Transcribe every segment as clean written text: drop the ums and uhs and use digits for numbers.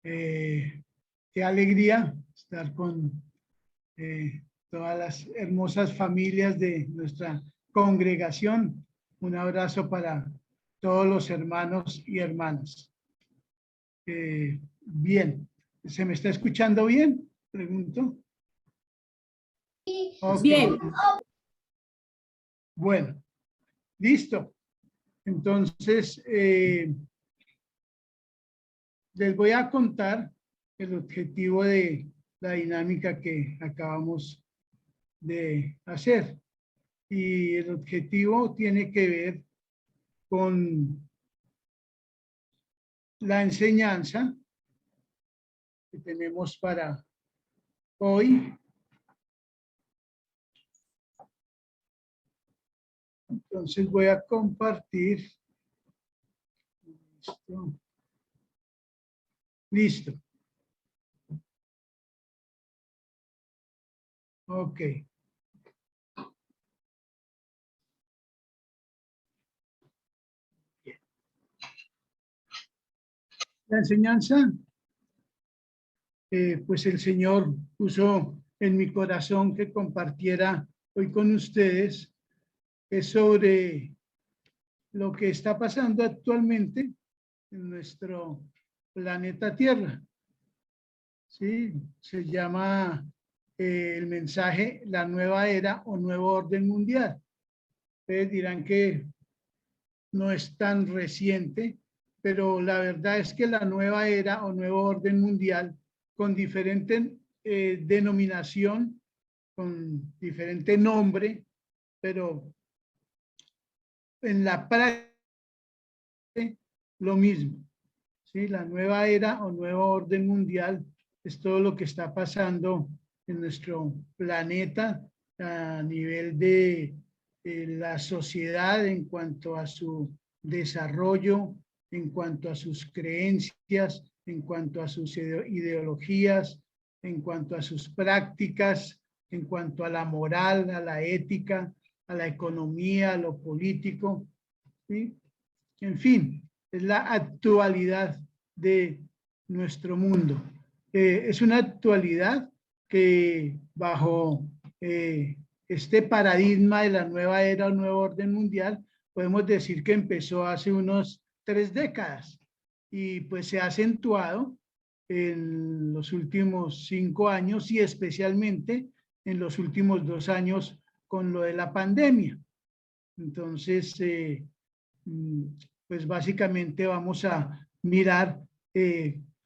Qué alegría estar con todas las hermosas familias de nuestra congregación. Un abrazo para todos los hermanos y hermanas. Bien, ¿se me está escuchando bien? Pregunto. Okay. Bien. Bueno, listo. Entonces, les voy a contar el objetivo de la dinámica que acabamos de hacer. Y el objetivo tiene que ver con la enseñanza que tenemos para hoy. Entonces voy a compartir. Listo. Listo. Ok. Bien. La enseñanza, pues el Señor puso en mi corazón que compartiera hoy con ustedes, es sobre lo que está pasando actualmente en nuestro planeta Tierra. Sí, se llama el mensaje la nueva era o nuevo orden mundial. Ustedes dirán que no es tan reciente, pero la verdad es que la nueva era o nuevo orden mundial con diferente denominación, con diferente nombre, pero en la práctica lo mismo. ¿Sí? La nueva era o nuevo orden mundial es todo lo que está pasando en nuestro planeta a nivel de la sociedad en cuanto a su desarrollo, en cuanto a sus creencias, en cuanto a sus ideologías, en cuanto a sus prácticas, en cuanto a la moral, a la ética, a la economía, a lo político, ¿sí? En fin, es la actualidad de nuestro mundo. Es una actualidad que bajo este paradigma de la nueva era o nuevo orden mundial, podemos decir que empezó hace unos 3 décadas y pues se ha acentuado en los últimos 5 años y especialmente en los últimos 2 años con lo de la pandemia. Entonces, pues básicamente vamos a mirar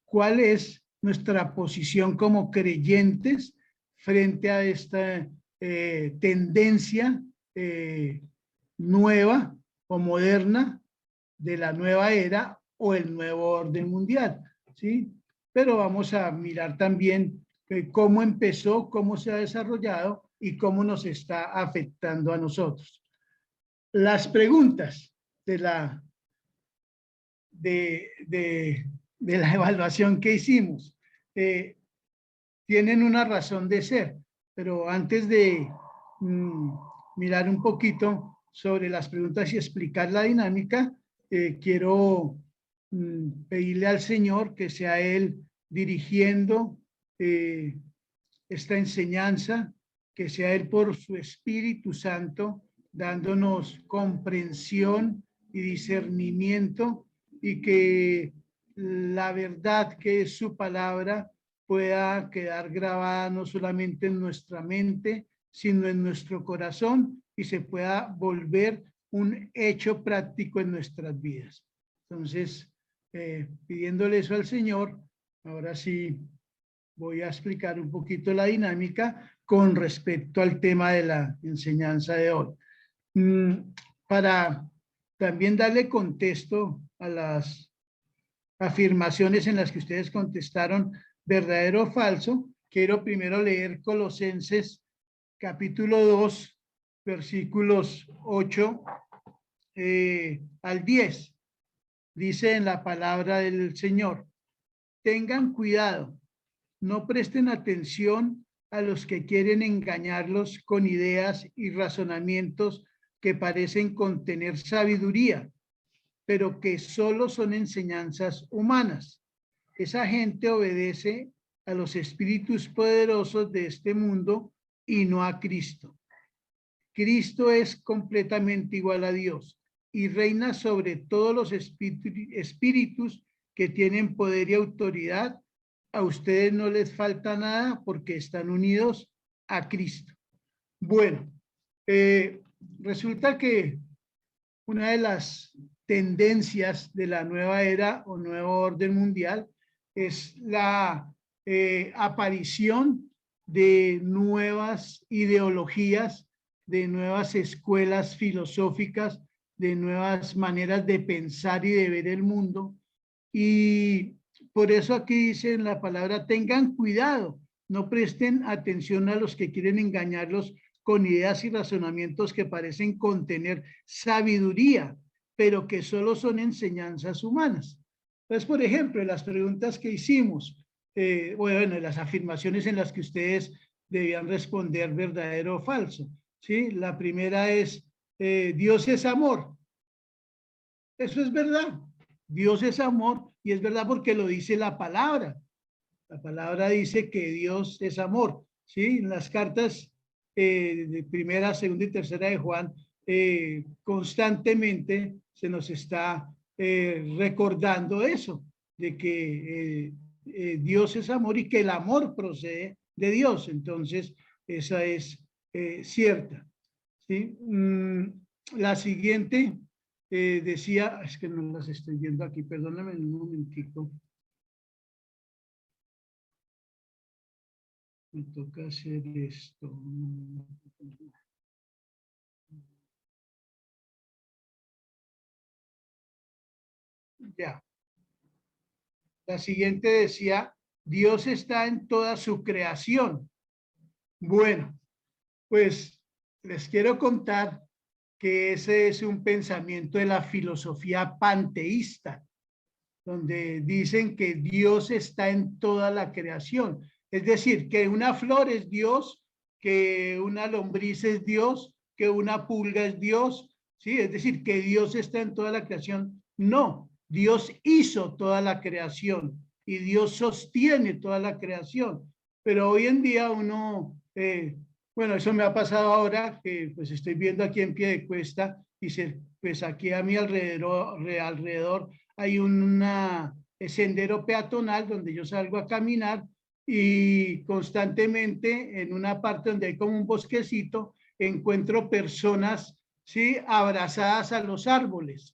cuál es nuestra posición como creyentes frente a esta tendencia nueva o moderna de la nueva era o el nuevo orden mundial, ¿sí? Pero vamos a mirar también cómo empezó, cómo se ha desarrollado y cómo nos está afectando a nosotros. Las preguntas de la evaluación que hicimos tienen una razón de ser, pero antes de mirar un poquito sobre las preguntas y explicar la dinámica, quiero pedirle al Señor que sea Él dirigiendo esta enseñanza, que sea Él por su Espíritu Santo dándonos comprensión y discernimiento, y que la verdad que es su palabra pueda quedar grabada no solamente en nuestra mente, sino en nuestro corazón y se pueda volver un hecho práctico en nuestras vidas. Entonces, pidiéndole eso al Señor, ahora sí voy a explicar un poquito la dinámica con respecto al tema de la enseñanza de hoy. Para también darle contexto a las afirmaciones en las que ustedes contestaron verdadero o falso, quiero primero leer Colosenses capítulo 2, versículos 8 al 10. Dice en la palabra del Señor: tengan cuidado, no presten atención a los que quieren engañarlos con ideas y razonamientos que parecen contener sabiduría, pero que solo son enseñanzas humanas. esa gente obedece a los espíritus poderosos de este mundo y no a Cristo. Cristo es completamente igual a Dios y reina sobre todos los espíritus que tienen poder y autoridad. A ustedes no les falta nada porque están unidos a Cristo. Bueno, resulta que una de las tendencias de la nueva era o nuevo orden mundial es la aparición de nuevas ideologías, de nuevas escuelas filosóficas, de nuevas maneras de pensar y de ver el mundo. Y por eso aquí dice en la palabra, tengan cuidado, no presten atención a los que quieren engañarlos con ideas y razonamientos que parecen contener sabiduría, pero que solo son enseñanzas humanas. Entonces, por ejemplo, las preguntas que hicimos, bueno, las afirmaciones en las que ustedes debían responder verdadero o falso, ¿sí? La primera es, Dios es amor. Eso es verdad. Dios es amor y es verdad porque lo dice la palabra. La palabra dice que Dios es amor, ¿sí? En las cartas de primera, segunda y tercera de Juan, constantemente se nos está recordando eso, de que Dios es amor y que el amor procede de Dios. Entonces, esa es cierta, ¿sí? La siguiente decía, es que no las estoy viendo aquí, perdóname un momentico. Me toca hacer esto. Ya. La siguiente decía, Dios está en toda su creación. Bueno, pues les quiero contar que ese es un pensamiento de la filosofía panteísta, donde dicen que Dios está en toda la creación. Es decir, que una flor es Dios, que una lombriz es Dios, que una pulga es Dios, ¿sí? Es decir, que Dios está en toda la creación. No, Dios hizo toda la creación y Dios sostiene toda la creación. Pero hoy en día uno, bueno, eso me ha pasado ahora que pues estoy viendo aquí en Piedecuesta y pues aquí a mi alrededor hay una sendero peatonal donde yo salgo a caminar y constantemente en una parte donde hay como un bosquecito encuentro personas, ¿sí? Abrazadas a los árboles,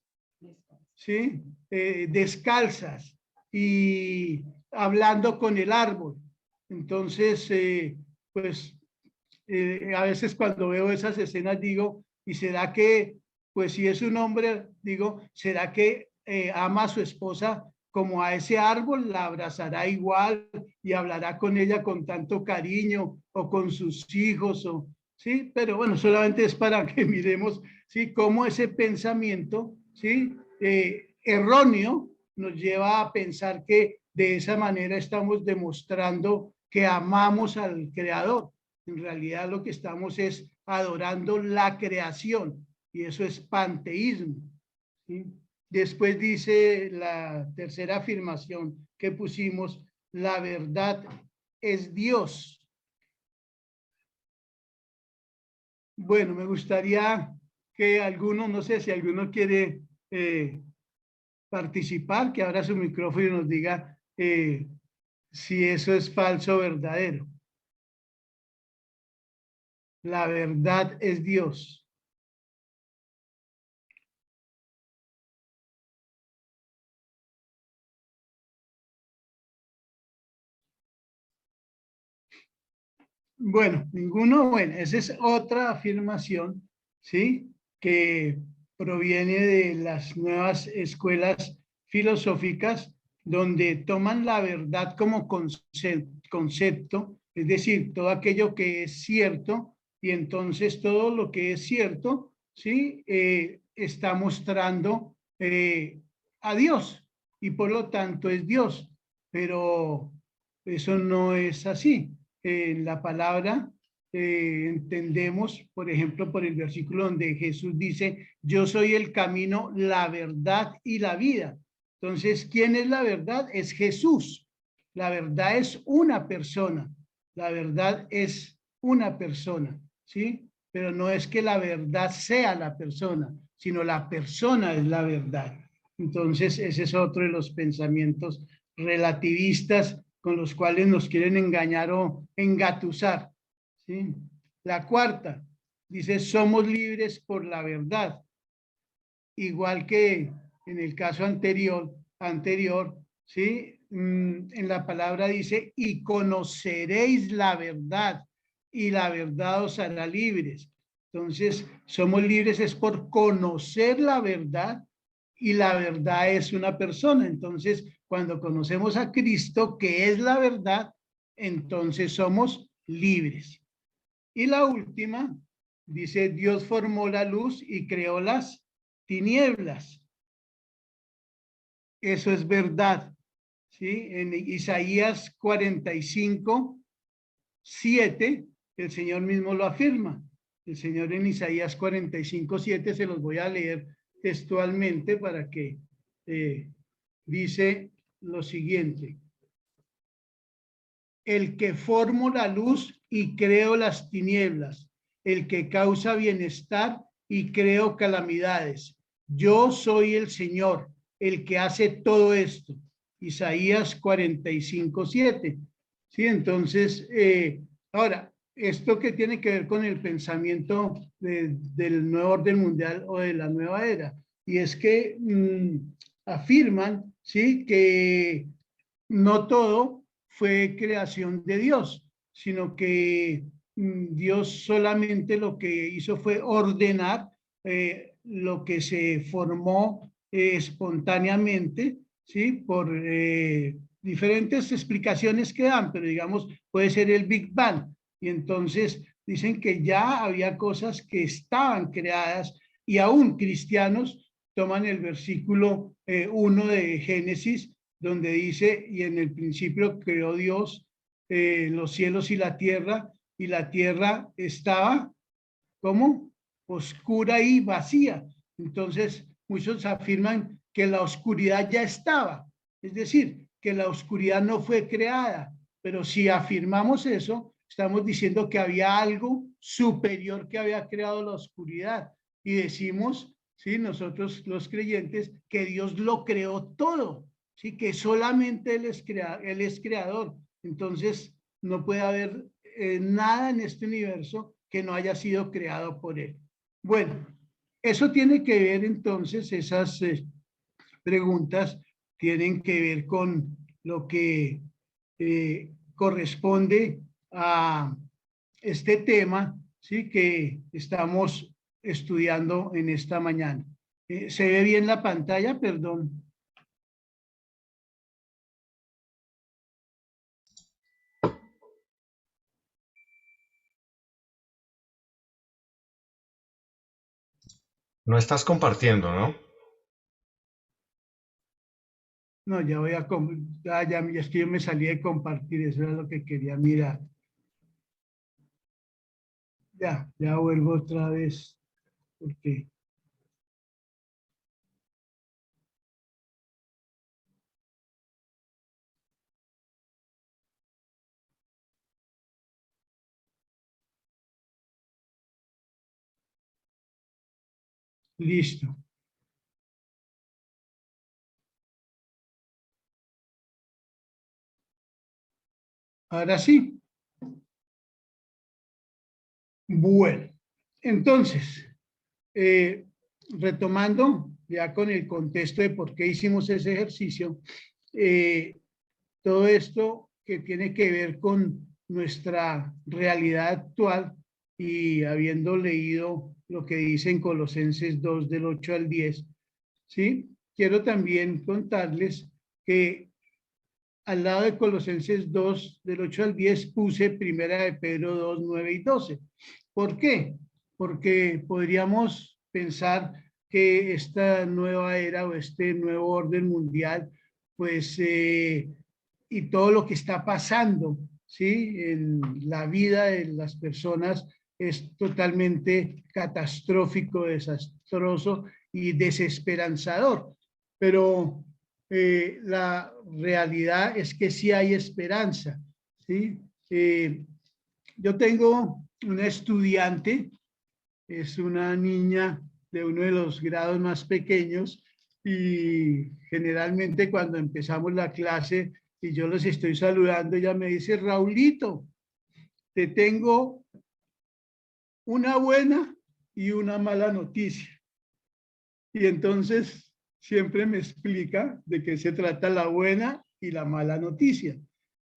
¿sí? Descalzas y hablando con el árbol. Entonces, pues a veces cuando veo esas escenas digo, ¿y será que, pues si es un hombre, digo, ¿será que ama a su esposa como a ese árbol? ¿La abrazará igual y hablará con ella con tanto cariño o con sus hijos? O, ¿sí? Pero bueno, solamente es para que miremos, ¿sí? Cómo ese pensamiento, ¿sí? Erróneo nos lleva a pensar que de esa manera estamos demostrando que amamos al Creador. En realidad lo que estamos es adorando la creación y eso es panteísmo, ¿sí? Después dice la tercera afirmación que pusimos, la verdad es Dios. Bueno, me gustaría que alguno, no sé si alguno quiere participar, que abra su micrófono y nos diga si eso es falso o verdadero. La verdad es Dios. Bueno, ninguno, bueno, esa es otra afirmación, ¿sí? Que proviene de las nuevas escuelas filosóficas donde toman la verdad como concepto, es decir, todo aquello que es cierto y entonces todo lo que es cierto, ¿sí? Está mostrando a Dios y por lo tanto es Dios, pero eso no es así. En la palabra entendemos, por ejemplo, por el versículo donde Jesús dice, yo soy el camino, la verdad y la vida. Entonces, ¿quién es la verdad? Es Jesús. La verdad es una persona. La verdad es una persona, ¿sí? Pero no es que la verdad sea la persona, sino la persona es la verdad. Entonces, ese es otro de los pensamientos relativistas con los cuales nos quieren engañar o engatusar, ¿sí? La cuarta, dice, somos libres por la verdad. Igual que en el caso anterior, ¿sí? En la palabra dice, y conoceréis la verdad, y la verdad os hará libres. Entonces, somos libres es por conocer la verdad, y la verdad es una persona. Entonces, cuando conocemos a Cristo, que es la verdad, entonces somos libres. Y la última, dice, Dios formó la luz y creó las tinieblas. Eso es verdad, ¿sí? En Isaías 45, 7, el Señor mismo lo afirma. El Señor en Isaías 45, 7, se los voy a leer textualmente para que dice lo siguiente. El que formo la luz y creo las tinieblas, el que causa bienestar y creo calamidades. Yo soy el Señor, el que hace todo esto. Isaías 45, 7. Sí, entonces, ahora, esto que tiene que ver con el pensamiento del nuevo orden mundial o de la nueva era, y es que afirman, sí, que no todo fue creación de Dios, sino que Dios solamente lo que hizo fue ordenar lo que se formó espontáneamente, ¿sí? Por diferentes explicaciones que dan, pero digamos, puede ser el Big Bang. Y entonces dicen que ya había cosas que estaban creadas y aún cristianos toman el versículo 1 de Génesis donde dice, y en el principio creó Dios los cielos y la tierra estaba, ¿cómo? Oscura y vacía. Entonces, muchos afirman que la oscuridad ya estaba, es decir, que la oscuridad no fue creada, pero si afirmamos eso, estamos diciendo que había algo superior que había creado la oscuridad y decimos, sí, nosotros los creyentes, que Dios lo creó todo, sí, que solamente él es creador. Entonces, no puede haber nada en este universo que no haya sido creado por él. Bueno, eso tiene que ver entonces, esas preguntas tienen que ver con lo que corresponde a este tema, ¿sí? Que estamos estudiando en esta mañana. ¿Se ve bien la pantalla? Perdón. No estás compartiendo, ¿no? No, ya voy a, ya es que yo me salí de compartir, eso era lo que quería mirar. Ya vuelvo otra vez, porque listo. Ahora sí. Bueno, entonces, eh, retomando ya con el contexto de por qué hicimos ese ejercicio, todo esto que tiene que ver con nuestra realidad actual y habiendo leído lo que dice en Colosenses 2 del 8 al 10, ¿sí? Quiero también contarles que al lado de Colosenses 2 del 8 al 10 puse Primera de Pedro 2, 9 y 12. ¿Por qué? Porque podríamos pensar que esta nueva era o este nuevo orden mundial, pues, y todo lo que está pasando, ¿sí? En la vida de las personas es totalmente catastrófico, desastroso y desesperanzador. Pero la realidad es que sí hay esperanza, ¿sí? Yo tengo una estudiante, es una niña de uno de los grados más pequeños y generalmente cuando empezamos la clase y yo los estoy saludando, ella me dice, Raulito, te tengo una buena y una mala noticia. Y entonces siempre me explica de qué se trata la buena y la mala noticia.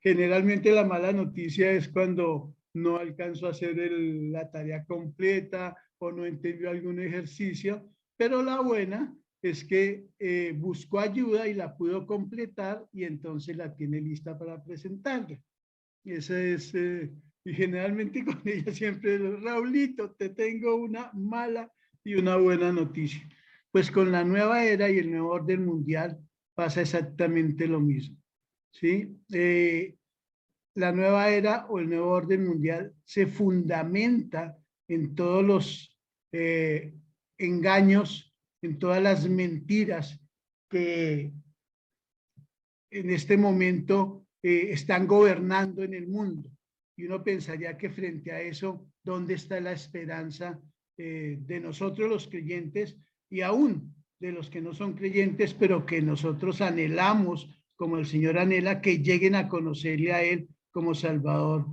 Generalmente la mala noticia es cuando no alcanzó a hacer la tarea completa o no entendió algún ejercicio, pero la buena es que buscó ayuda y la pudo completar y entonces la tiene lista para presentarla. Esa es, y generalmente con ella siempre, Raulito, te tengo una mala y una buena noticia. Pues con la nueva era y el nuevo orden mundial pasa exactamente lo mismo, ¿sí? La nueva era o el nuevo orden mundial se fundamenta en todos los engaños, en todas las mentiras que en este momento están gobernando en el mundo. Y uno pensaría que frente a eso, ¿dónde está la esperanza de nosotros los creyentes y aún de los que no son creyentes, pero que nosotros anhelamos, como el Señor anhela, que lleguen a conocerle a Él como Salvador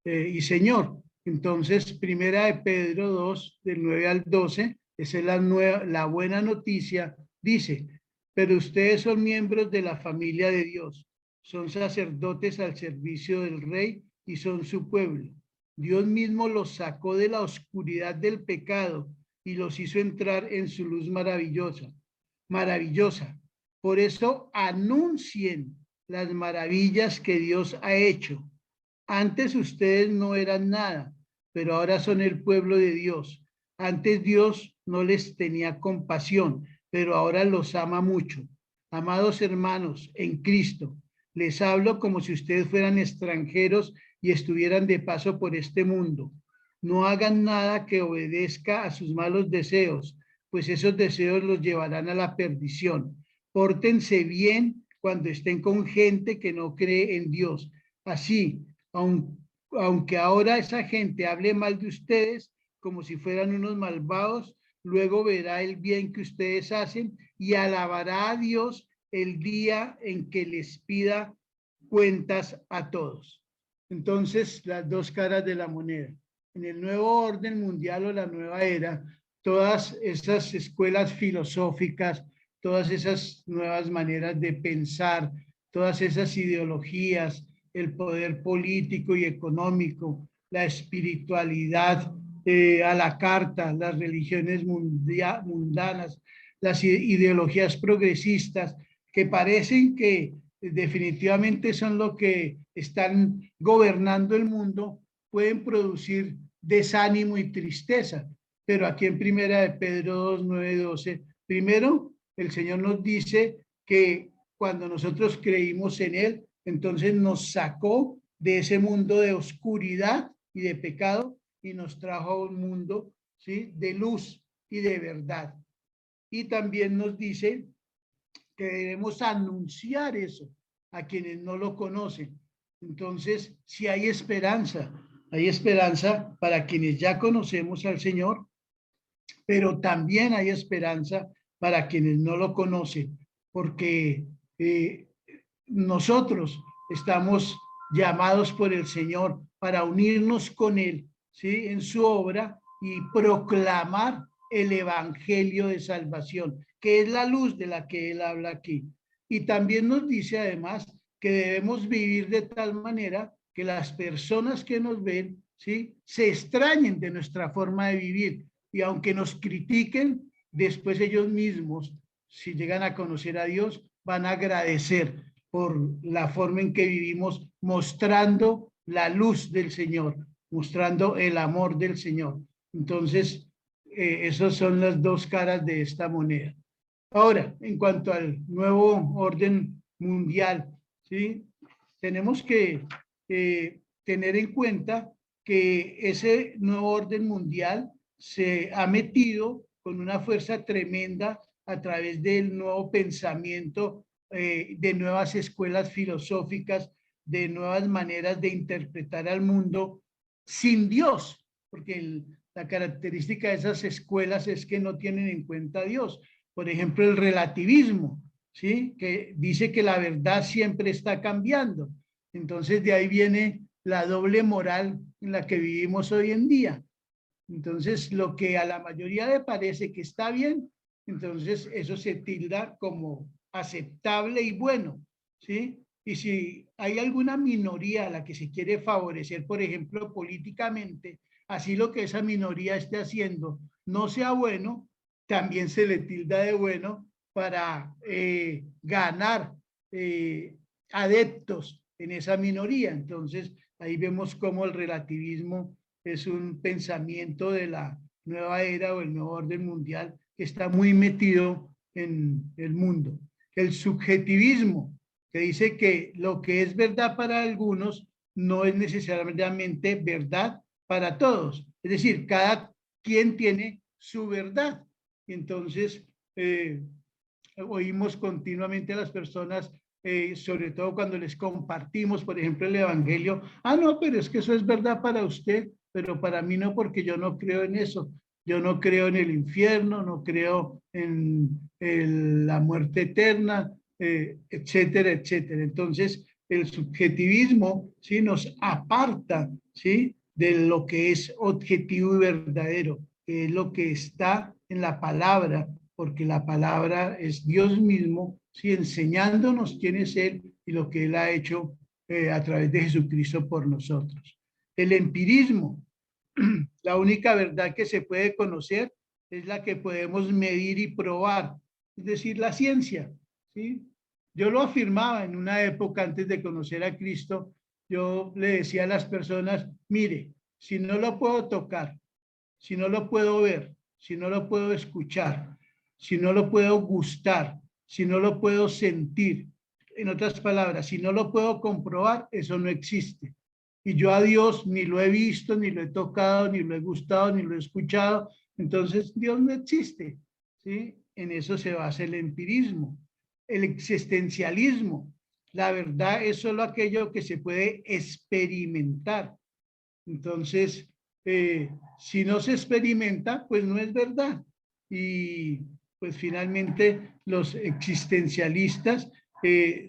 y Señor? Entonces, primera de Pedro 2, del 9 al 12, esa es la buena noticia, dice, pero ustedes son miembros de la familia de Dios, son sacerdotes al servicio del Rey y son su pueblo. Dios mismo los sacó de la oscuridad del pecado y los hizo entrar en su luz maravillosa, maravillosa. Por eso anuncien las maravillas que Dios ha hecho. Antes ustedes no eran nada, pero ahora son el pueblo de Dios. Antes Dios no les tenía compasión, pero ahora los ama mucho. Amados hermanos, en Cristo, les hablo como si ustedes fueran extranjeros y estuvieran de paso por este mundo. No hagan nada que obedezca a sus malos deseos, pues esos deseos los llevarán a la perdición. Pórtense bien cuando estén con gente que no cree en Dios. Así, aunque ahora esa gente hable mal de ustedes como si fueran unos malvados, luego verá el bien que ustedes hacen y alabará a Dios el día en que les pida cuentas a todos. Entonces, las dos caras de la moneda. En el nuevo orden mundial o la nueva era, todas esas escuelas filosóficas, todas esas nuevas maneras de pensar, todas esas ideologías, el poder político y económico, la espiritualidad a la carta, las religiones mundanas, las ideologías progresistas, que parecen que definitivamente son lo que están gobernando el mundo, pueden producir desánimo y tristeza. Pero aquí en primera de Pedro 2, 9, 12, primero el Señor nos dice que cuando nosotros creímos en Él, entonces nos sacó de ese mundo de oscuridad y de pecado y nos trajo a un mundo, ¿sí?, de luz y de verdad. Y también nos dice que debemos anunciar eso a quienes no lo conocen. Entonces, si hay esperanza para quienes ya conocemos al Señor, pero también hay esperanza para quienes no lo conocen, porque nosotros estamos llamados por el Señor para unirnos con Él, ¿sí?, en su obra y proclamar el evangelio de salvación, que es la luz de la que Él habla aquí. Y también nos dice además que debemos vivir de tal manera que las personas que nos ven, ¿sí?, se extrañen de nuestra forma de vivir y aunque nos critiquen, después ellos mismos, si llegan a conocer a Dios, van a agradecer por la forma en que vivimos, mostrando la luz del Señor, mostrando el amor del Señor. Entonces, esas son las dos caras de esta moneda. Ahora, en cuanto al nuevo orden mundial, ¿sí?, tenemos que tener en cuenta que ese nuevo orden mundial se ha metido con una fuerza tremenda a través del nuevo pensamiento de nuevas escuelas filosóficas, de nuevas maneras de interpretar al mundo sin Dios, porque la característica de esas escuelas es que no tienen en cuenta a Dios. Por ejemplo, el relativismo, ¿sí? Que dice que la verdad siempre está cambiando. Entonces, de ahí viene la doble moral en la que vivimos hoy en día. Entonces, lo que a la mayoría le parece que está bien, entonces eso se tilda como aceptable y bueno, ¿sí? Y si hay alguna minoría a la que se quiere favorecer, por ejemplo, políticamente, así lo que esa minoría esté haciendo no sea bueno, también se le tilda de bueno para ganar adeptos en esa minoría. Entonces, ahí vemos cómo el relativismo es un pensamiento de la nueva era o el nuevo orden mundial que está muy metido en el mundo. El subjetivismo, que dice que lo que es verdad para algunos no es necesariamente verdad para todos. Es decir, cada quien tiene su verdad. Entonces, oímos continuamente a las personas, sobre todo cuando les compartimos, por ejemplo, el Evangelio, no, pero es que eso es verdad para usted, pero para mí no, porque yo no creo en eso. Yo no creo en el infierno, no creo en la muerte eterna, etcétera, etcétera. Entonces, el subjetivismo, ¿sí? Nos aparta, ¿sí? De lo que es objetivo y verdadero, que es lo que está en la palabra, porque la palabra es Dios mismo, ¿sí? Enseñándonos quién es Él y lo que Él ha hecho a través de Jesucristo por nosotros. El empirismo, la única verdad que se puede conocer es la que podemos medir y probar, es decir, la ciencia, ¿sí? Yo lo afirmaba en una época antes de conocer a Cristo, yo le decía a las personas, mire, si no lo puedo tocar, si no lo puedo ver, si no lo puedo escuchar, si no lo puedo gustar, si no lo puedo sentir, en otras palabras, si no lo puedo comprobar, eso no existe. Y yo a Dios ni lo he visto, ni lo he tocado, ni lo he gustado, ni lo he escuchado. Entonces Dios no existe, ¿sí? En eso se basa el empirismo. El existencialismo. La verdad es solo aquello que se puede experimentar. Entonces, si no se experimenta, pues no es verdad. Y pues finalmente los existencialistas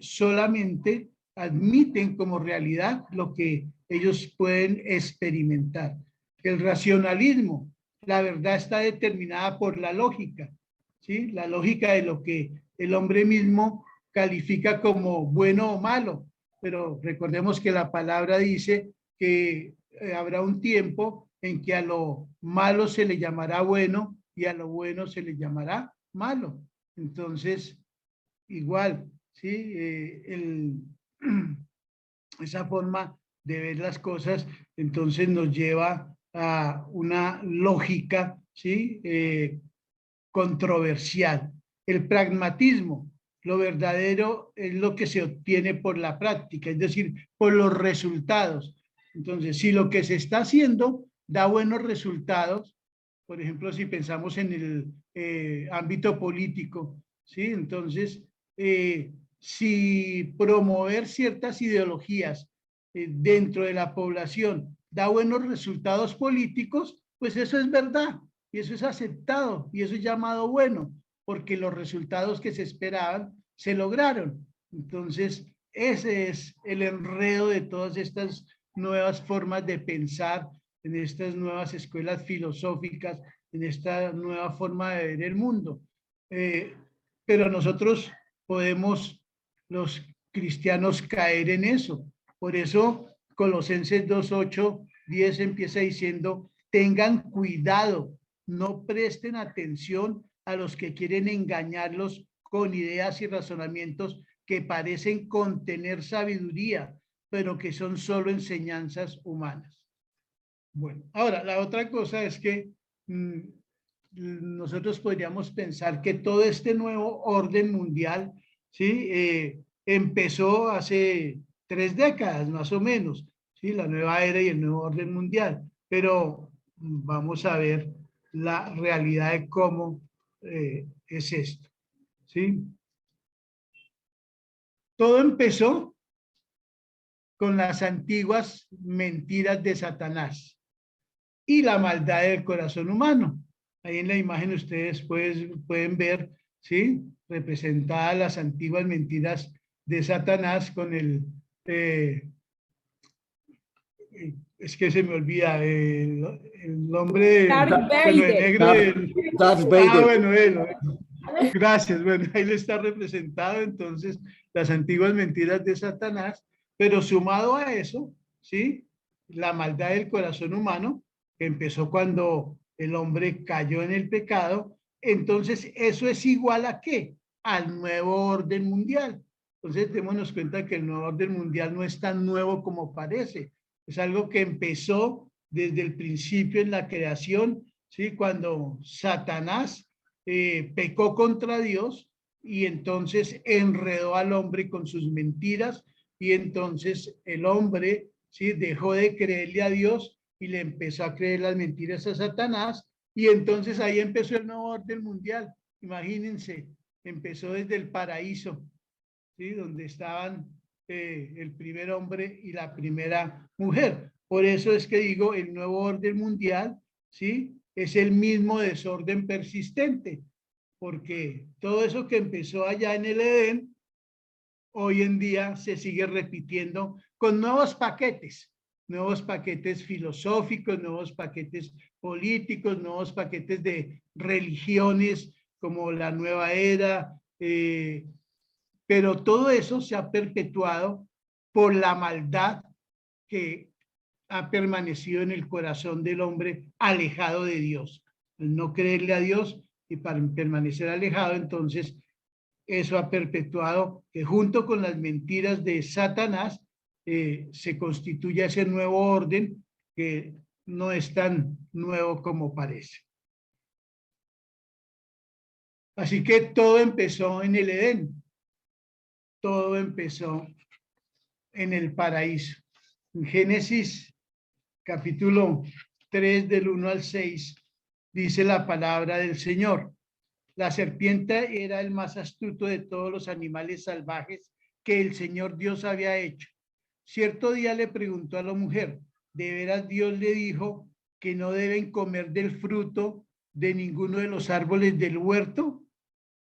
solamente admiten como realidad lo que ellos pueden experimentar. El racionalismo, la verdad está determinada por la lógica, ¿sí? La lógica de lo que el hombre mismo califica como bueno o malo. Pero recordemos que la palabra dice que habrá un tiempo en que a lo malo se le llamará bueno y a lo bueno se le llamará malo. Entonces, igual, ¿sí? Esa forma de ver las cosas, entonces nos lleva a una lógica, ¿sí? Controversial. El pragmatismo, lo verdadero es lo que se obtiene por la práctica, es decir, por los resultados. Entonces, si lo que se está haciendo da buenos resultados, por ejemplo, si pensamos en el ámbito político, ¿sí? Entonces, si promover ciertas ideologías dentro de la población da buenos resultados políticos, pues eso es verdad y eso es aceptado y eso es llamado bueno, porque los resultados que se esperaban se lograron. Entonces, ese es el enredo de todas estas nuevas formas de pensar, en estas nuevas escuelas filosóficas, en esta nueva forma de ver el mundo. Pero nosotros podemos, los cristianos, caer en eso. Por eso, Colosenses 2:8-10 empieza diciendo, tengan cuidado, no presten atención a los que quieren engañarlos con ideas y razonamientos que parecen contener sabiduría, pero que son solo enseñanzas humanas. Bueno, ahora la otra cosa es que nosotros podríamos pensar que todo este nuevo orden mundial, ¿sí? Empezó hace 3 décadas más o menos, ¿sí? La nueva era y el nuevo orden mundial, pero vamos a ver la realidad de cómo es esto, ¿sí? Todo empezó con las antiguas mentiras de Satanás y la maldad del corazón humano. Ahí en la imagen ustedes pueden ver, ¿sí? Representadas las antiguas mentiras de Satanás con es que se me olvida, el nombre Darth bueno, de Vader. negro. Darth Vader. Bueno, gracias. Bueno, ahí le está representado entonces las antiguas mentiras de Satanás, pero sumado a eso, ¿sí? La maldad del corazón humano, que empezó cuando el hombre cayó en el pecado, entonces eso es igual a ¿qué? Al nuevo orden mundial. Entonces démonos cuenta que el nuevo orden mundial no es tan nuevo como parece. Es algo que empezó desde el principio en la creación, ¿sí? Cuando Satanás pecó contra Dios y entonces enredó al hombre con sus mentiras y entonces el hombre, ¿sí? Dejó de creerle a Dios y le empezó a creer las mentiras a Satanás y entonces ahí empezó el nuevo orden mundial. Imagínense, empezó desde el paraíso, ¿sí? Donde estaban el primer hombre y la primera mujer. Por eso es que digo, el nuevo orden mundial, ¿sí? Es el mismo desorden persistente, porque todo eso que empezó allá en el Edén, hoy en día se sigue repitiendo con nuevos paquetes filosóficos, nuevos paquetes políticos, nuevos paquetes de religiones como la nueva era, pero todo eso se ha perpetuado por la maldad que ha permanecido en el corazón del hombre alejado de Dios. El no creerle a Dios y para permanecer alejado, entonces eso ha perpetuado que junto con las mentiras de Satanás se constituya ese nuevo orden que no es tan nuevo como parece. Así que todo empezó en el Edén. Todo empezó en el paraíso. En Génesis capítulo 3 del 1 al 6 dice la palabra del Señor. La serpiente era el más astuto de todos los animales salvajes que el Señor Dios había hecho. Cierto día le preguntó a la mujer, ¿de veras Dios le dijo que no deben comer del fruto de ninguno de los árboles del huerto?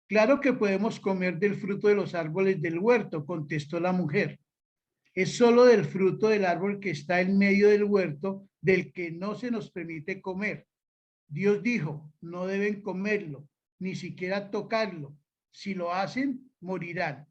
Claro que podemos comer del fruto de los árboles del huerto, contestó la mujer. Es solo del fruto del árbol que está en medio del huerto del que no se nos permite comer. Dios dijo, no deben comerlo, ni siquiera tocarlo. Si lo hacen, morirán.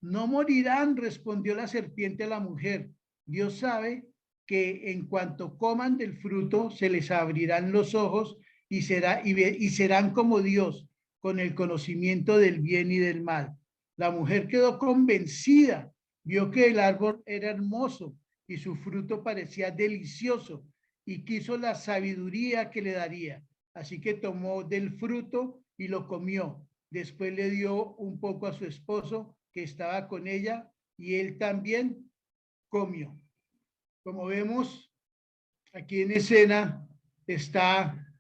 No morirán, respondió la serpiente a la mujer. Dios sabe que en cuanto coman del fruto, se les abrirán los ojos y serán como Dios, con el conocimiento del bien y del mal. La mujer quedó convencida, vio que el árbol era hermoso y su fruto parecía delicioso y quiso la sabiduría que le daría. Así que tomó del fruto y lo comió. Después le dio un poco a su esposo que estaba con ella y él también comió. Como vemos, aquí en escena está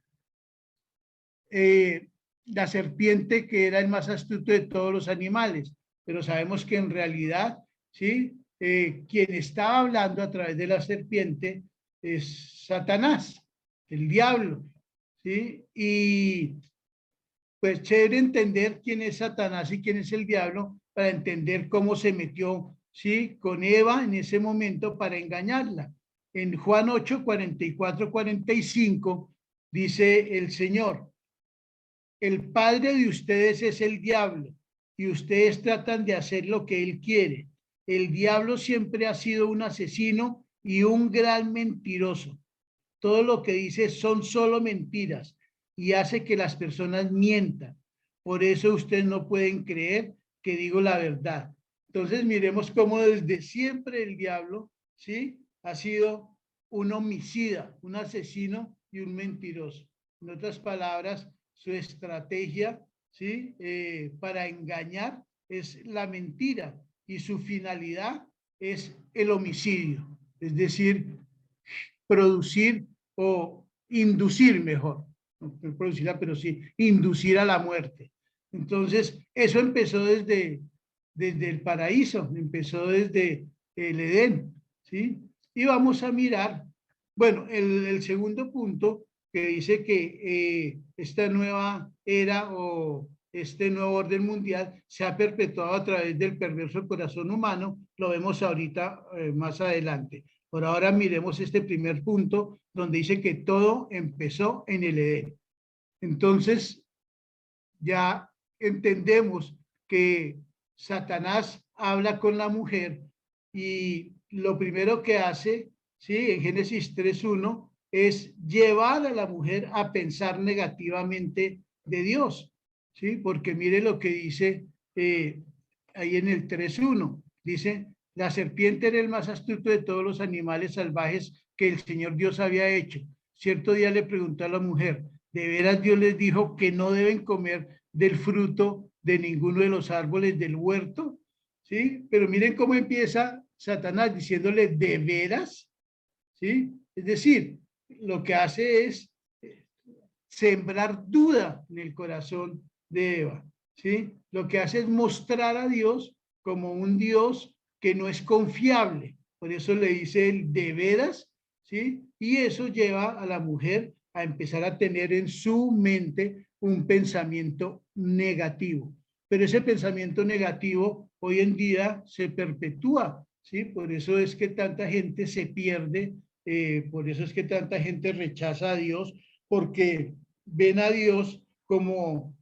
la serpiente, que era el más astuto de todos los animales, pero sabemos que en realidad, ¿sí? Quien estaba hablando a través de la serpiente es Satanás, el diablo, ¿sí? Y pues chévere entender quién es Satanás y quién es el diablo para entender cómo se metió, ¿sí? Con Eva en ese momento para engañarla. En Juan 8, 44, 45 dice el Señor, el padre de ustedes es el diablo y ustedes tratan de hacer lo que él quiere. El diablo siempre ha sido un asesino y un gran mentiroso. Todo lo que dice son solo mentiras y hace que las personas mientan. Por eso ustedes no pueden creer que digo la verdad. Entonces miremos cómo desde siempre el diablo, ¿sí? Ha sido un homicida, un asesino y un mentiroso. En otras palabras, su estrategia, ¿sí? Para engañar es la mentira y su finalidad es el homicidio, es decir, producir o inducir mejor, no producirla, pero sí inducir a la muerte. Entonces, eso empezó desde el paraíso, empezó desde el Edén, ¿sí? Y vamos a mirar, bueno, el segundo punto que dice que esta nueva era o este nuevo orden mundial se ha perpetuado a través del perverso corazón humano, lo vemos ahorita más adelante. Por ahora miremos este primer punto donde dice que todo empezó en el Edén. Entonces, ya entendemos que Satanás habla con la mujer y lo primero que hace, ¿sí? En Génesis 3:1 es llevar a la mujer a pensar negativamente de Dios, ¿sí? Porque mire lo que dice ahí en el 3:1. Dice, la serpiente era el más astuto de todos los animales salvajes que el Señor Dios había hecho. Cierto día le preguntó a la mujer, ¿de veras Dios les dijo que no deben comer del fruto de ninguno de los árboles del huerto? ¿Sí? Pero miren cómo empieza Satanás diciéndole, ¿de veras? ¿Sí? Es decir, lo que hace es sembrar duda en el corazón de Eva, ¿sí? Lo que hace es mostrar a Dios como un Dios que no es confiable. Por eso le dice el de veras, ¿sí? Y eso lleva a la mujer a empezar a tener en su mente un pensamiento negativo. Pero ese pensamiento negativo hoy en día se perpetúa, ¿sí? Por eso es que tanta gente se pierde, por eso es que tanta gente rechaza a Dios, porque ven a Dios como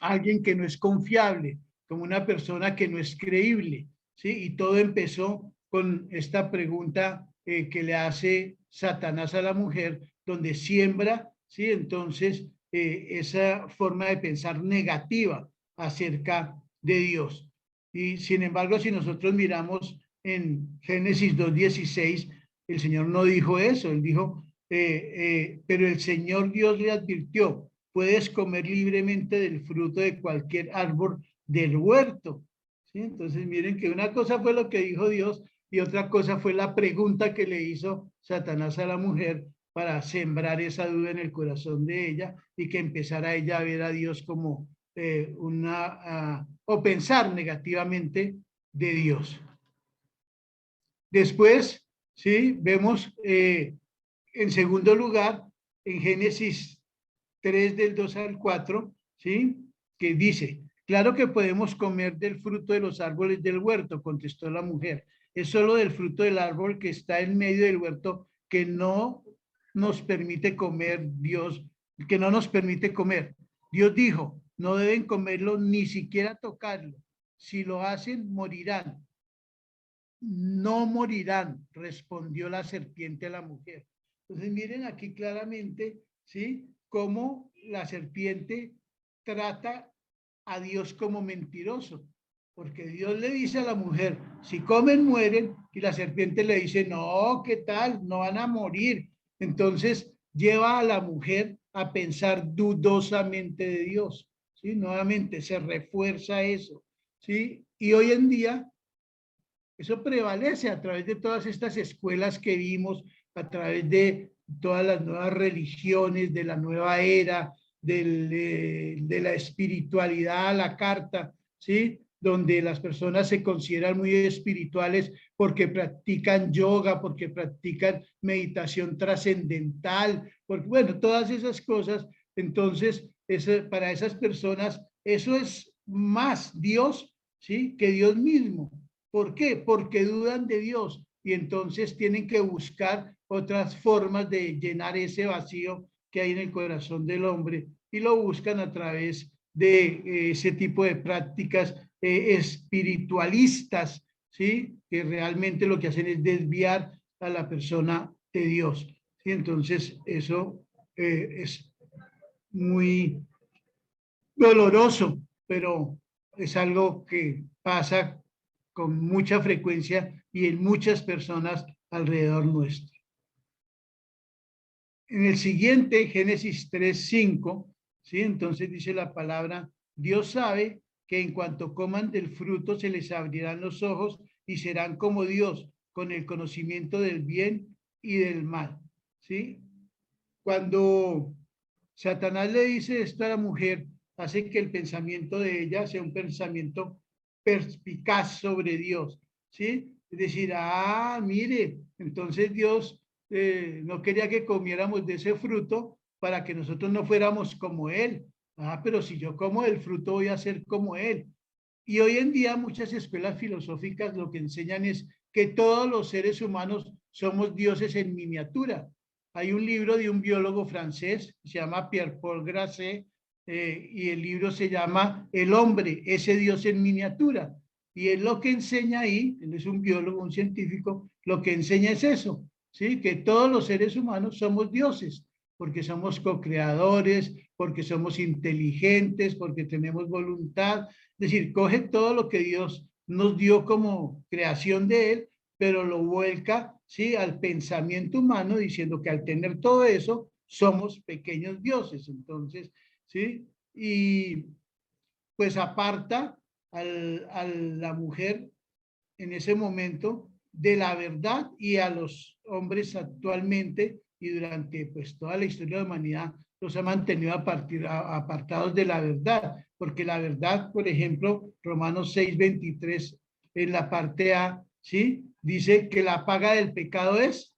alguien que no es confiable, como una persona que no es creíble, ¿sí? Y todo empezó con esta pregunta que le hace Satanás a la mujer, donde siembra, ¿sí? Entonces, esa forma de pensar negativa acerca de Dios. Y sin embargo, si nosotros miramos en Génesis 2:16, el Señor no dijo eso, él dijo, pero el Señor Dios le advirtió, puedes comer libremente del fruto de cualquier árbol del huerto. ¿Sí? Entonces miren que una cosa fue lo que dijo Dios y otra cosa fue la pregunta que le hizo Satanás a la mujer para sembrar esa duda en el corazón de ella y que empezara ella a ver a Dios como o pensar negativamente de Dios. Después, ¿sí? Vemos en segundo lugar, en Génesis 3 del 2 al 4, ¿sí? Que dice, claro que podemos comer del fruto de los árboles del huerto, contestó la mujer. Es solo del fruto del árbol que está en medio del huerto que no nos permite comer Dios, que no nos permite comer. Dios dijo, no deben comerlo ni siquiera tocarlo. Si lo hacen, morirán. No morirán, respondió la serpiente a la mujer. Entonces miren aquí claramente, ¿sí? Cómo la serpiente trata a Dios como mentiroso, porque Dios le dice a la mujer, si comen mueren, y la serpiente le dice, no, ¿qué tal? No van a morir. Entonces lleva a la mujer a pensar dudosamente de Dios, ¿sí? Nuevamente se refuerza eso, ¿sí? Y hoy en día eso prevalece a través de todas estas escuelas que vimos, a través de todas las nuevas religiones, de la nueva era, de la espiritualidad a la carta, ¿sí? Donde las personas se consideran muy espirituales porque practican yoga, porque practican meditación trascendental, porque, bueno, todas esas cosas. Entonces, para esas personas, eso es más Dios, ¿sí? Que Dios mismo. ¿Por qué? Porque dudan de Dios y entonces tienen que buscar otras formas de llenar ese vacío que hay en el corazón del hombre y lo buscan a través de ese tipo de prácticas espiritualistas, ¿sí? Que realmente lo que hacen es desviar a la persona de Dios. ¿Sí? Entonces eso es muy doloroso, pero es algo que pasa con mucha frecuencia y en muchas personas alrededor nuestro. En el siguiente, Génesis 3:5, ¿sí? Entonces dice la palabra, Dios sabe que en cuanto coman del fruto se les abrirán los ojos y serán como Dios, con el conocimiento del bien y del mal, ¿sí? Cuando Satanás le dice esto a la mujer, hace que el pensamiento de ella sea un pensamiento perspicaz sobre Dios, ¿sí? Es decir, mire, entonces Dios no quería que comiéramos de ese fruto para que nosotros no fuéramos como Él. Pero si yo como del fruto voy a ser como Él. Y hoy en día muchas escuelas filosóficas lo que enseñan es que todos los seres humanos somos dioses en miniatura. Hay un libro de un biólogo francés, se llama Pierre-Paul Grasset, y el libro se llama El hombre, ese dios en miniatura. Y él lo que enseña ahí, él es un biólogo, un científico, lo que enseña es eso, ¿sí? Que todos los seres humanos somos dioses, porque somos co-creadores, porque somos inteligentes, porque tenemos voluntad. Es decir, coge todo lo que Dios nos dio como creación de Él, pero lo vuelca, ¿sí?, al pensamiento humano, diciendo que al tener todo eso, somos pequeños dioses. Entonces, ¿sí? Y pues aparta a la mujer en ese momento de la verdad, y a los hombres actualmente y durante pues toda la historia de la humanidad los ha mantenido apartados de la verdad, porque la verdad, por ejemplo, Romanos 6:23 en la parte A, ¿sí?, dice que la paga del pecado es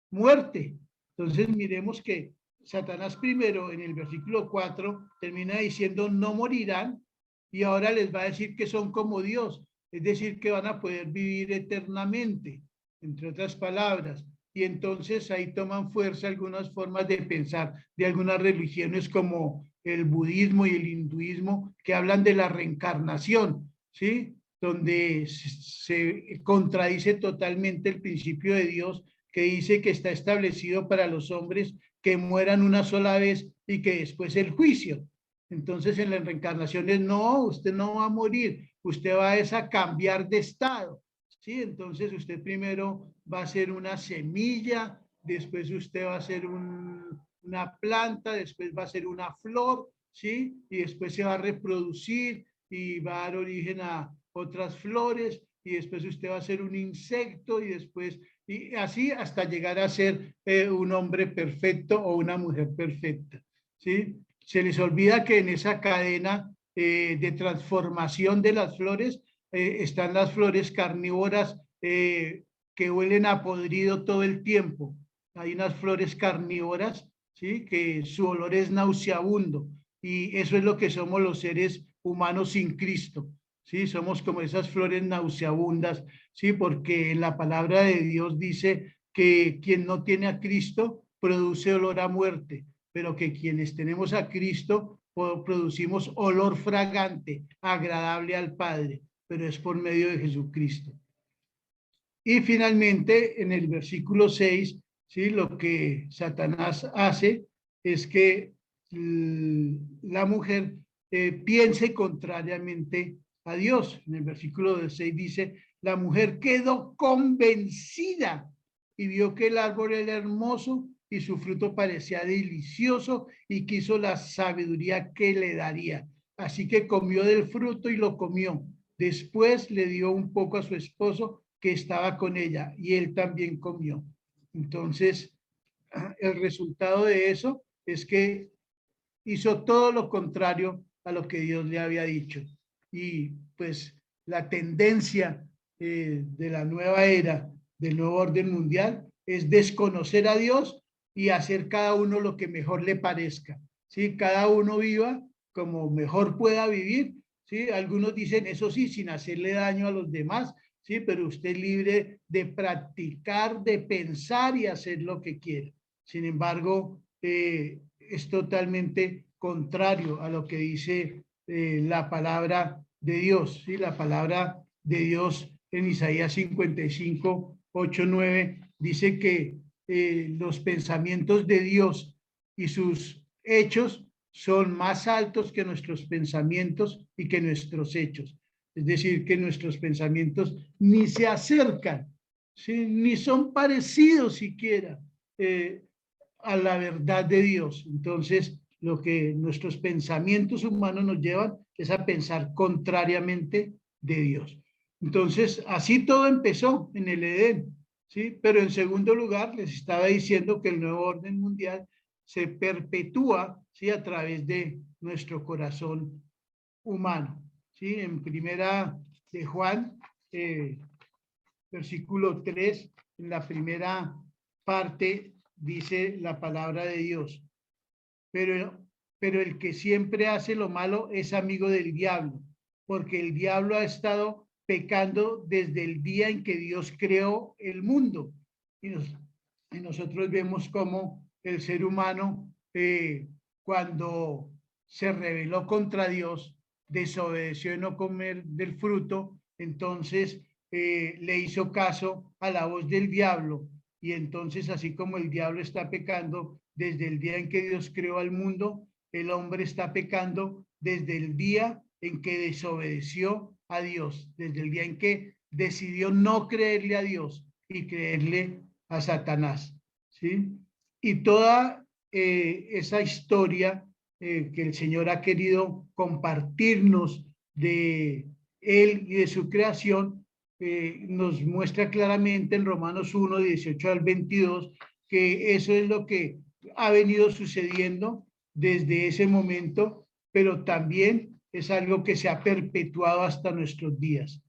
muerte. Entonces miremos que Satanás primero en el versículo 4 termina diciendo no morirán, y ahora les va a decir que son como Dios, es decir, que van a poder vivir eternamente, entre otras palabras. Y entonces ahí toman fuerza algunas formas de pensar de algunas religiones como el budismo y el hinduismo, que hablan de la reencarnación, ¿sí?, donde se contradice totalmente el principio de Dios, que dice que está establecido para los hombres que mueran una sola vez y que después el juicio. Entonces en las reencarnaciones, no, usted no va a morir, usted va a cambiar de estado, ¿sí? Entonces usted primero va a ser una semilla, después usted va a ser una planta, después va a ser una flor, ¿sí? Y después se va a reproducir y va a dar origen a otras flores, y después usted va a ser un insecto, y después, y así hasta llegar a ser un hombre perfecto o una mujer perfecta, ¿sí? Se les olvida que en esa cadena de transformación de las flores están las flores carnívoras que huelen a podrido todo el tiempo. Hay unas flores carnívoras, ¿sí?, que su olor es nauseabundo, y eso es lo que somos los seres humanos sin Cristo. Sí, somos como esas flores nauseabundas, sí, porque en la palabra de Dios dice que quien no tiene a Cristo produce olor a muerte, pero que quienes tenemos a Cristo producimos olor fragante, agradable al Padre, pero es por medio de Jesucristo. Y finalmente, en el versículo 6, ¿sí?, lo que Satanás hace es que la mujer piense contrariamente a Dios. En el versículo 6 dice, la mujer quedó convencida y vio que el árbol era hermoso y su fruto parecía delicioso, y quiso la sabiduría que le daría. Así que comió del fruto y lo comió. Después le dio un poco a su esposo que estaba con ella, y él también comió. Entonces, el resultado de eso es que hizo todo lo contrario a lo que Dios le había dicho. Y pues la tendencia de la nueva era, del nuevo orden mundial, es desconocer a Dios y hacer cada uno lo que mejor le parezca, ¿sí? Cada uno viva como mejor pueda vivir, ¿sí? Algunos dicen, eso sí, sin hacerle daño a los demás, ¿sí? Pero usted es libre de practicar, de pensar y hacer lo que quiera. Sin embargo, es totalmente contrario a lo que dice la palabra de Dios, ¿sí? La palabra de Dios en Isaías 55, 8, 9 dice que los pensamientos de Dios y sus hechos son más altos que nuestros pensamientos y que nuestros hechos. Es decir, que nuestros pensamientos ni se acercan, ¿sí?, ni son parecidos siquiera a la verdad de Dios. Entonces, lo que nuestros pensamientos humanos nos llevan es a pensar contrariamente de Dios. Entonces, así todo empezó en el Edén, ¿sí? Pero en segundo lugar, les estaba diciendo que el nuevo orden mundial se perpetúa, ¿sí?, a través de nuestro corazón humano, ¿sí? En primera de Juan, versículo 3, en la primera parte dice la palabra de Dios. Pero el que siempre hace lo malo es amigo del diablo, porque el diablo ha estado pecando desde el día en que Dios creó el mundo. Y nosotros vemos cómo el ser humano, cuando se rebeló contra Dios, desobedeció en no comer del fruto, entonces le hizo caso a la voz del diablo. Y entonces, así como el diablo está pecando desde el día en que Dios creó al mundo, el hombre está pecando desde el día en que desobedeció a Dios, desde el día en que decidió no creerle a Dios y creerle a Satanás, ¿sí? Y toda esa historia que el Señor ha querido compartirnos de Él y de su creación, nos muestra claramente en Romanos 1, 18 al 22, que eso es lo que ha venido sucediendo desde ese momento, pero también es algo que se ha perpetuado hasta nuestros días.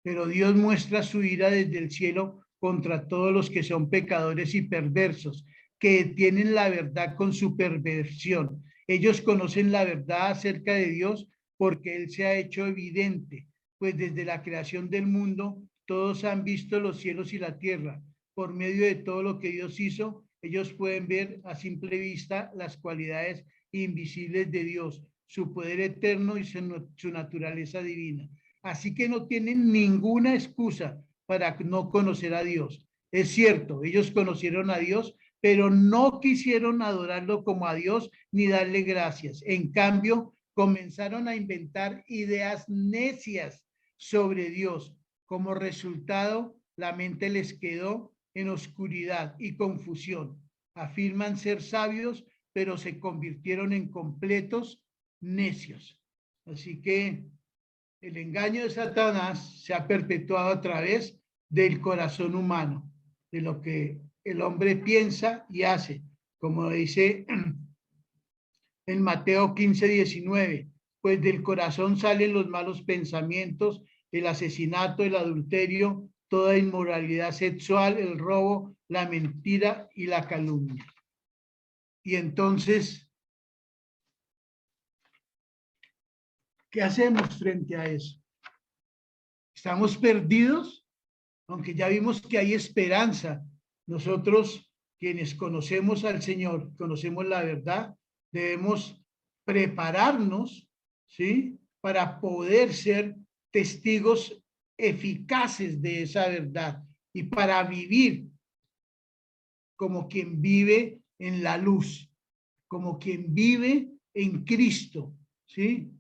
Pero Dios muestra su ira desde el cielo contra todos los que son pecadores y perversos, que tienen la verdad con su perversión. Ellos conocen la verdad acerca de Dios porque Él se ha hecho evidente, pues desde la creación del mundo todos han visto los cielos y la tierra. Por medio de todo lo que Dios hizo, ellos pueden ver a simple vista las cualidades invisibles de Dios, su poder eterno y su naturaleza divina. Así que no tienen ninguna excusa para no conocer a Dios. Es cierto, ellos conocieron a Dios, pero no quisieron adorarlo como a Dios ni darle gracias. En cambio, comenzaron a inventar ideas necias sobre Dios. Como resultado, la mente les quedó en oscuridad y confusión. Afirman ser sabios, pero se convirtieron en completos necios. Así que el engaño de Satanás se ha perpetuado a través del corazón humano, de lo que el hombre piensa y hace, como dice en Mateo 15, 19, pues del corazón salen los malos pensamientos, el asesinato, el adulterio, toda inmoralidad sexual, el robo, la mentira y la calumnia. Y entonces, ¿qué hacemos frente a eso? ¿Estamos perdidos? Aunque ya vimos que hay esperanza. Nosotros, quienes conocemos al Señor, conocemos la verdad, debemos prepararnos, ¿sí? Para poder ser testigos eficaces de esa verdad y para vivir como quien vive en la luz, como quien vive en Cristo, ¿sí?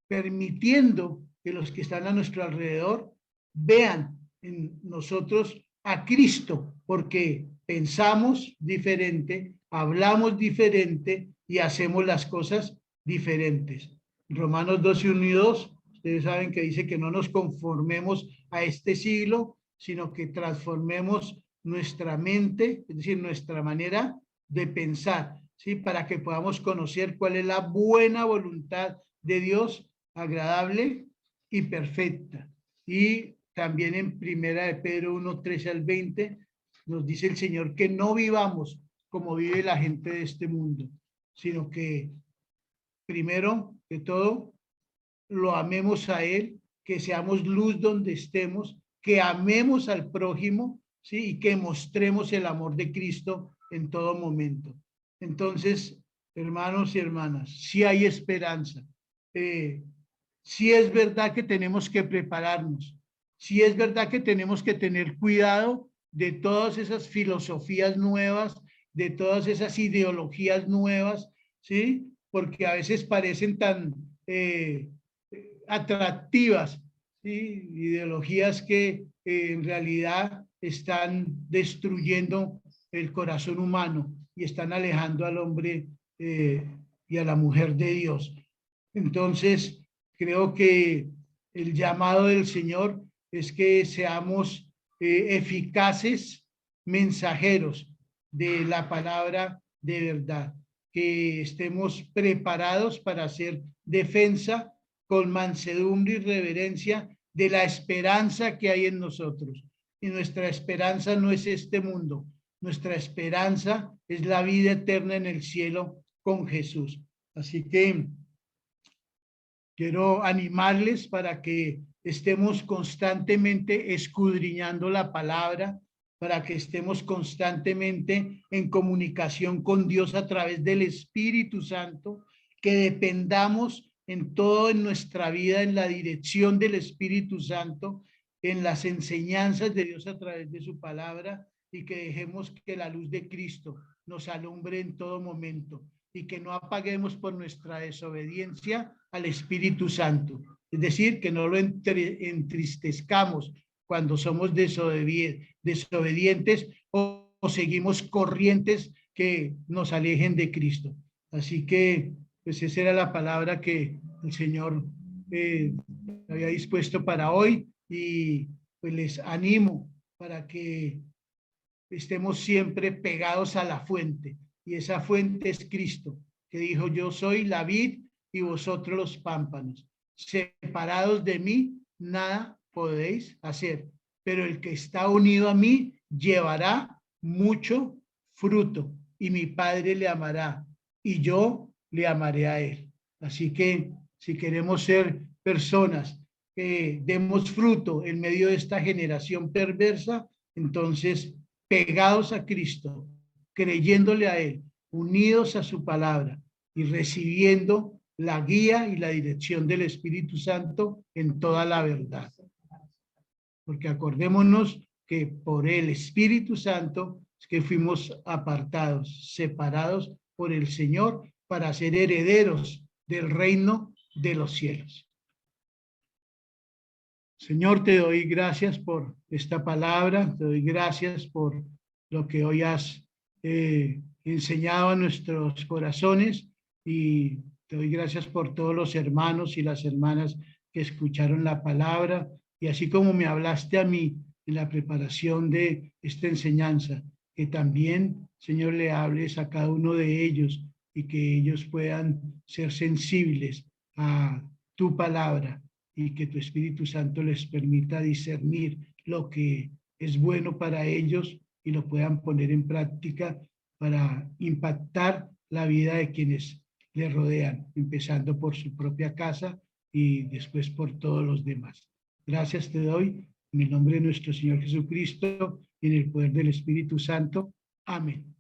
Permitiendo que los que están a nuestro alrededor vean en nosotros a Cristo, porque pensamos diferente, hablamos diferente y hacemos las cosas diferentes. Romanos 12, 1 y 2, ustedes saben que dice que no nos conformemos a este siglo, sino que transformemos nuestra mente, es decir, nuestra manera de pensar, ¿sí? Para que podamos conocer cuál es la buena voluntad de Dios, agradable y perfecta. Y también en primera de Pedro 1, 13 al 20, nos dice el Señor que no vivamos como vive la gente de este mundo, sino que primero que todo lo amemos a Él, que seamos luz donde estemos, que amemos al prójimo, ¿sí? Y que mostremos el amor de Cristo en todo momento. Entonces, hermanos y hermanas, sí hay esperanza. Sí es verdad que tenemos que prepararnos, sí es verdad que tenemos que tener cuidado de todas esas filosofías nuevas, de todas esas ideologías nuevas, ¿sí? Porque a veces parecen tan atractivas, ¿sí? Ideologías que en realidad están destruyendo el corazón humano y están alejando al hombre y a la mujer de Dios. Entonces, creo que el llamado del Señor es que seamos eficaces mensajeros de la palabra de verdad, que estemos preparados para hacer defensa con mansedumbre y reverencia de la esperanza que hay en nosotros. Y nuestra esperanza no es este mundo, nuestra esperanza es la vida eterna en el cielo con Jesús. Así que quiero animarles para que estemos constantemente escudriñando la palabra, para que estemos constantemente en comunicación con Dios a través del Espíritu Santo, que dependamos en todo en nuestra vida, en la dirección del Espíritu Santo, en las enseñanzas de Dios a través de su palabra, y que dejemos que la luz de Cristo nos alumbre en todo momento y que no apaguemos por nuestra desobediencia al Espíritu Santo. Es decir, que no lo entristezcamos cuando somos desobedientes o seguimos corrientes que nos alejen de Cristo. Así que, pues esa era la palabra que el Señor había dispuesto para hoy, y pues les animo para que estemos siempre pegados a la fuente, y esa fuente es Cristo, que dijo: yo soy la vid y vosotros los pámpanos. Separados de mí, nada podéis hacer, pero el que está unido a mí llevará mucho fruto, y mi Padre le amará, y yo le amaré a él. Así que si queremos ser personas que demos fruto en medio de esta generación perversa, entonces pegados a Cristo, creyéndole a Él, unidos a su palabra y recibiendo la guía y la dirección del Espíritu Santo en toda la verdad. Porque acordémonos que por el Espíritu Santo es que fuimos apartados, separados por el Señor para ser herederos del reino de los cielos. Señor, te doy gracias por esta palabra, te doy gracias por lo que hoy has enseñado a nuestros corazones, y te doy gracias por todos los hermanos y las hermanas que escucharon la palabra, y así como me hablaste a mí en la preparación de esta enseñanza, que también, Señor, le hables a cada uno de ellos y que ellos puedan ser sensibles a tu palabra, y que tu Espíritu Santo les permita discernir lo que es bueno para ellos y lo puedan poner en práctica para impactar la vida de quienes les rodean, empezando por su propia casa y después por todos los demás. Gracias te doy en el nombre de nuestro Señor Jesucristo y en el poder del Espíritu Santo. Amén.